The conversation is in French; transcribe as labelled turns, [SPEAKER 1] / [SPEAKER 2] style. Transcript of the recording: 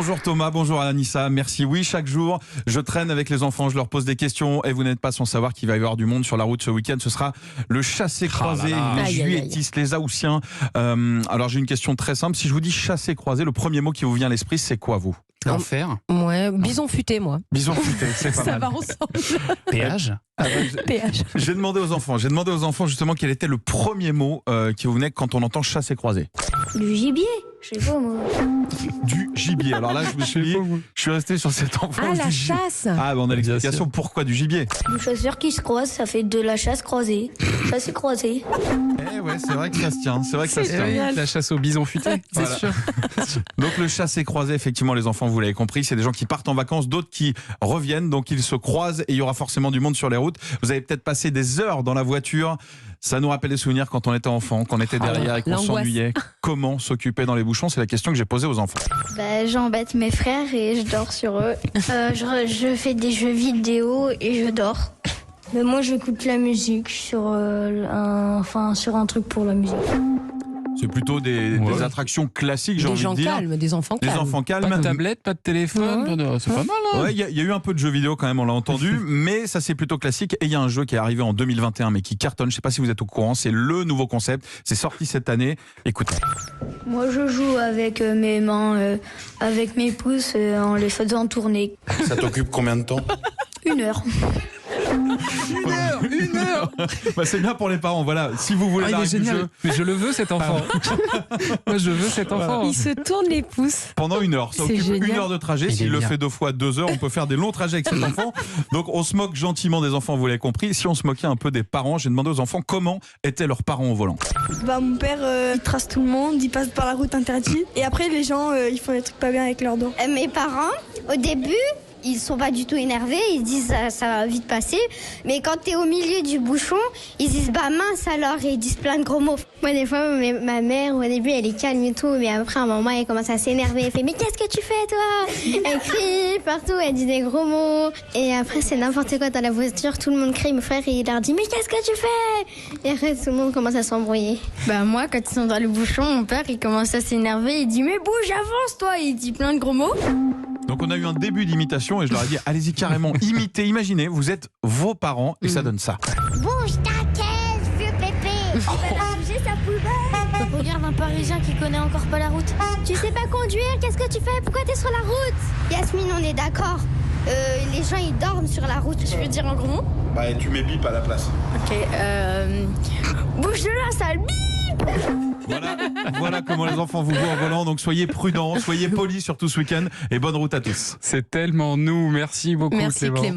[SPEAKER 1] Bonjour Thomas, bonjour Anissa, merci. Oui, chaque jour, je traîne avec les enfants, je leur pose des questions et vous n'êtes pas sans savoir qu'il va y avoir du monde sur la route ce week-end. Ce sera le chassé-croisé, les juilletistes, les Haussiens. Alors j'ai une question très simple. Si je vous dis chassé-croisé, le premier mot qui vous vient à l'esprit, c'est quoi vous ?
[SPEAKER 2] L'enfer.
[SPEAKER 3] Ouais, bison futé, moi.
[SPEAKER 1] Bison futé, c'est pas
[SPEAKER 3] Ça
[SPEAKER 1] mal.
[SPEAKER 3] va ensemble.
[SPEAKER 2] Péage.
[SPEAKER 3] Péage.
[SPEAKER 1] J'ai demandé aux enfants justement quel était le premier mot qui vous venait quand on entend chassé-croisé.
[SPEAKER 4] Du gibier, je sais pas moi.
[SPEAKER 1] Du gibier. Alors là, je me suis dit, je suis resté sur cette enfance.
[SPEAKER 3] Ah, la chasse.
[SPEAKER 1] Ah, on a l'explication. Pourquoi du gibier?
[SPEAKER 4] Le chasseur qui se croise, ça fait de la chasse croisée. Chasse croisée.
[SPEAKER 1] Eh ouais, c'est vrai que ça se tient. C'est vrai que ça se tient.
[SPEAKER 3] génial.
[SPEAKER 2] La chasse au bison futé, c'est
[SPEAKER 1] Voilà.
[SPEAKER 2] sûr.
[SPEAKER 1] Donc le chassé-croisé, effectivement, les enfants, vous l'avez compris, c'est des gens qui partent en vacances, d'autres qui reviennent, donc ils se croisent et il y aura forcément du monde sur les routes. Vous avez peut-être passé des heures dans la voiture. Ça nous rappelle des souvenirs quand on était enfant, qu'on était derrière et qu'on
[SPEAKER 3] l'angoisse.
[SPEAKER 1] s'ennuyait. Comment s'occuper dans les bouchons? C'est la question que j'ai posée aux enfants.
[SPEAKER 4] Bah, j'embête mes frères et je dors sur eux. Je fais des jeux vidéo et je dors. Mais moi, j'écoute la musique sur un truc pour la musique.
[SPEAKER 1] C'est plutôt des attractions classiques, j'ai
[SPEAKER 3] Des
[SPEAKER 1] envie
[SPEAKER 3] gens
[SPEAKER 1] de dire.
[SPEAKER 3] calmes, des enfants
[SPEAKER 1] Des
[SPEAKER 3] calmes.
[SPEAKER 1] enfants calmes.
[SPEAKER 2] Pas de tablette, pas de téléphone, c'est pas mal. Hein.
[SPEAKER 1] Ouais, il y a eu un peu de jeux vidéo quand même, on l'a entendu, mais ça c'est plutôt classique. Et il y a un jeu qui est arrivé en 2021, mais qui cartonne. Je sais pas si vous êtes au courant. C'est le nouveau concept. C'est sorti cette année. Écoutez.
[SPEAKER 4] Moi, je joue avec mes mains, avec mes pouces, en les faisant tourner.
[SPEAKER 5] Ça t'occupe combien de temps?
[SPEAKER 4] 1 heure.
[SPEAKER 2] Une heure.
[SPEAKER 1] Bah, c'est bien pour les parents. Voilà. Si vous voulez
[SPEAKER 2] Il
[SPEAKER 1] la
[SPEAKER 2] est
[SPEAKER 1] règle du
[SPEAKER 2] génial.
[SPEAKER 1] jeu,
[SPEAKER 2] Mais je le veux cet enfant. Moi je veux cet enfant.
[SPEAKER 3] Il se tourne les pouces.
[SPEAKER 1] pendant 1 heure, ça
[SPEAKER 3] C'est
[SPEAKER 1] occupe
[SPEAKER 3] génial.
[SPEAKER 1] 1 heure de trajet.
[SPEAKER 2] Il est
[SPEAKER 1] S'il le
[SPEAKER 2] bien.
[SPEAKER 1] fait 2 fois 2 heures, on peut faire des longs trajets avec cet enfant. Donc on se moque gentiment des enfants, vous l'avez compris. Si on se moquait un peu des parents, j'ai demandé aux enfants comment étaient leurs parents au volant.
[SPEAKER 6] Bah, mon père, il trace tout le monde, il passe par la route interdite. Et après, les gens, ils font des trucs pas bien avec leurs dents.
[SPEAKER 4] Mes parents, au début, ils sont pas du tout énervés, ils disent ça va vite passer. Mais quand t'es au milieu du bouchon, ils disent bah mince alors, et ils disent plein de gros mots. Moi des fois, ma mère au début elle est calme et tout, mais après à un moment elle commence à s'énerver, elle fait mais qu'est-ce que tu fais toi? Elle crie partout, elle dit des gros mots. Et après c'est n'importe quoi dans la voiture, tout le monde crie, mon frère il leur dit mais qu'est-ce que tu fais? Et après tout le monde commence à s'embrouiller. Bah moi quand ils sont dans le bouchon, mon père il commence à s'énerver, il dit mais bouge avance toi, il dit plein de gros mots.
[SPEAKER 1] Donc on a eu un début d'imitation et je leur ai dit allez-y carrément, imitez, imaginez, vous êtes vos parents et ça donne ça.
[SPEAKER 4] Bouge ta caisse, vieux pépé. Tu vas bouger sa poubelle. Regarde un Parisien qui connaît encore pas la route. Tu sais pas conduire, qu'est-ce que tu fais? Pourquoi t'es sur la route? Yasmine, on est d'accord. Les gens ils dorment sur la route. Je veux dire en gros mots.
[SPEAKER 5] Bah, tu mets bip à la place.
[SPEAKER 4] Ok. Bouge de là, sale bip.
[SPEAKER 1] Voilà comment les enfants vous voient en volant. Donc soyez prudents, soyez polis surtout ce week-end et bonne route à tous.
[SPEAKER 2] C'est tellement nous. Merci beaucoup
[SPEAKER 3] Merci
[SPEAKER 2] Clément.
[SPEAKER 3] Clément.